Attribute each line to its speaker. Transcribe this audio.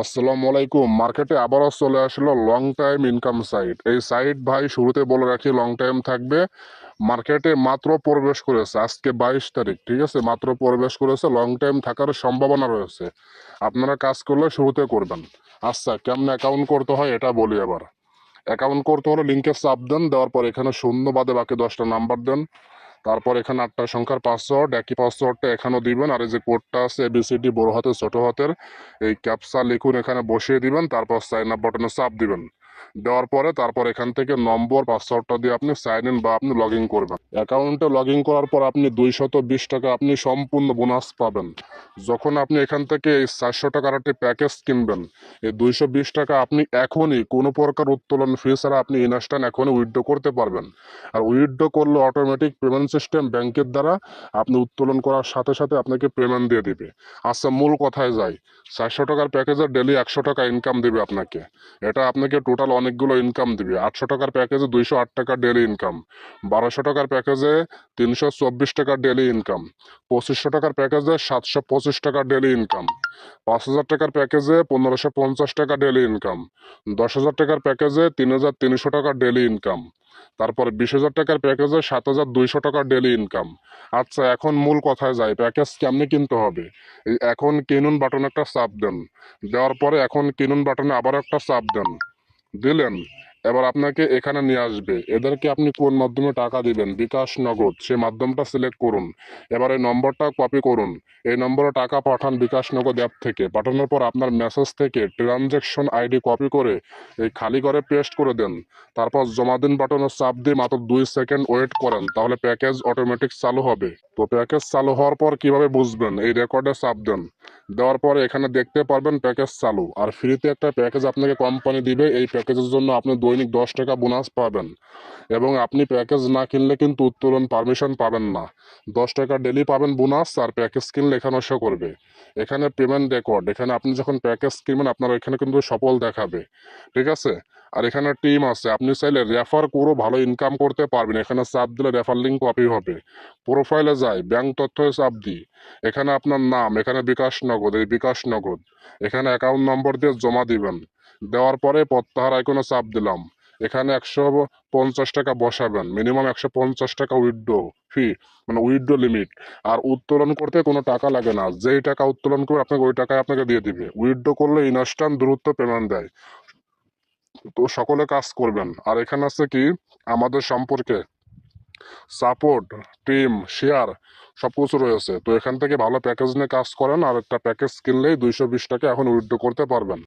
Speaker 1: আসসালামু আলাইকুম। মার্কেটে আবারও চলে আসলো লং টাইম ইনকাম সাইট। এই সাইট ভাই শুরুতে বলে রাখি লং টাইম থাকবে। মার্কেটে মাত্র প্রবেশ করেছে, আজকে 22 তারিখ, ঠিক আছে? মাত্র প্রবেশ করেছে, লং টাইম থাকার সম্ভাবনা রয়েছে। আপনারা কাজ করলে শুরুতে করবেন। আচ্ছা, কেমন অ্যাকাউন্ট করতে হয় এটা বলি এবার। অ্যাকাউন্ট করতে হলে লিঙ্কে চাপ দেন, দেওয়ার পর এখানে শূন্য বাদে বাকি 10টা নাম্বার দেন। তারপর এখানে 8টা সংখ্যার পাসওয়ার্ড, একই পাসওয়ার্ডটা এখানেও দিবেন। আর এই যে কোডটা আছে এবিসিডি বড় হাতের ছোট হাতের, এই ক্যাপসা লিখুন এখানে বসিয়ে দিবেন। তারপর সাইন আপ বাটনে চাপ দিবেন। দেওয়ার পরে তারপর এখান থেকে নম্বর পাসওয়ার্ডটা দিয়ে আপনি সাইন ইন বা আপনি লগ ইন করবেন। অ্যাকাউন্টে লগ ইন করার পর আপনি 220 টাকা আপনি সম্পূর্ণ বোনাস পাবেন। যখন আপনি এখান থেকে এই 400 টাকার একটি প্যাকেজ কিনবেন, এই 220 টাকা আপনি এখনই কোনো প্রকার উত্তোলন ফি ছাড়া আপনি ইনস্ট্যান্ট এখনই উইথড্র করতে পারবেন। আর উইথড্র করলে অটোমেটিক পেমেন্ট সিস্টেম ব্যাংকের দ্বারা আপনি উত্তোলন করার সাথে সাথে আপনাকে পেমেন্ট দিয়ে দিবে। আচ্ছা, মূল কথায় যাই। 400 টাকার প্যাকেজে ডেলি 100 টাকা ইনকাম দিবে আপনাকে। এটা আপনাকে টোটাল অনেকগুলো ইনকাম দিবে। 800 টাকার প্যাকেজে 208 টাকা ডেলি ইনকাম, 1200 টাকার প্যাকেজে 324 টাকা ডেলি ইনকাম, 2500 টাকার প্যাকেজে 725 টাকা ডেলি ইনকাম, 5,000 টাকার প্যাকেজে 1550 টাকা ডেলি ইনকাম, 10,000 টাকার প্যাকেজে 3,300 টাকা ডেলি ইনকাম, তারপরে 20,000 টাকার প্যাকেজে 7,200 টাকা ডেলি ইনকাম। আচ্ছা, এখন মূল কথায় যাই, প্যাকেজ কেমনে কিনতে হবে। এই এখন কিনুন বাটনে একটা চাপ দেন। দেওয়ার পরে এখন কিনুন বাটনে আবার একটা চাপ দেন। দিলেন, এবার আপনাকে এখানে নিয়ে আসবে। এদেরকে আপনি কোন মাধ্যমে টাকা দিবেন, বিকাশ, নগদ, সেই মাধ্যমটা সিলেক্ট করুন। এবার এই নম্বরটা কপি করুন। এই নম্বরে টাকা পাঠান বিকাশ নগদ অ্যাপ থেকে। পাঠানোর পর আপনার মেসেজ থেকে ট্রানজ্যাকশন আইডি কপি করে এই খালি ঘরে পেস্ট করে দেন। তারপর জমা দিন বাটনে চাপ দিয়ে মাত্র 2 সেকেন্ড ওয়েট করেন, তাহলে প্যাকেজ অটোমেটিক চালু হবে। তো প্যাকেজ চালু হওয়ার পর কিভাবে বুঝবেন, এই রেকর্ডে চাপ দেন। দেওয়ার পরে এখানে দেখতে পারবেন প্যাকেজ চালু। আর ফ্রিতে একটা প্যাকেজ আপনাকে কোম্পানি দিবে। এই প্যাকেজের জন্য আপনি দৈনিক 10 টাকা বোনাস পাবেন। এবং আপনি প্যাকেজ না কিনলে কিন্তু উত্তোলন পারমিশন পাবেন না। 10 টাকা ডেলি পাবেন বোনাস। আর প্যাকেজ কিনলে এখানে শো করবে এখানে পেমেন্ট রেকর্ড। এখানে আপনি যখন প্যাকেজ কিনবেন আপনার এখানে কিন্তু সফল দেখাবে, ঠিক আছে? আর এখানে টিম আছে, আপনি চাইলে রেফার করে ভালো ইনকাম করতে পারবেন। এখানে চাপ দিলে রেফার লিঙ্ক কপি হবে। প্রোফাইলে যায়, ব্যাংক তথ্য চাপ দিই। এখানে আপনার নাম, এখানে বিকাশ নগদ, এই বিকাশ নগদ, এখানে অ্যাকাউন্ট নম্বর দিয়ে জমা দিবেন। দেওয়ার পরে প্রত্যাহার আইকনে চাপ দিলাম। এখানে 150 টাকা বসাবেন, মিনিমাম 150 টাকা উইথড্র ফি, মানে উইথড্র লিমিট। আর উত্তোলন করতে কোনো টাকা লাগে না, যেই টাকা উত্তোলন করবে আপনাকে ওই টাকায় আপনাকে দিয়ে দিবে। উইথড্র করলে ইনস্ট্যান্ট দ্রুত পেমেন্ট দেয়। তো সকলে কাজ করবেন। আর এখানে আছে কি আমাদের সম্পর্কে সাপোর্ট, টিম, শেয়ার, সবকিছু রয়েছে। তো এখান থেকে ভালো প্যাকেজ নিয়ে কাজ করেন। আর একটা প্যাকেজ কিনলেই 220 টাকা এখন উইথড্র করতে পারবেন।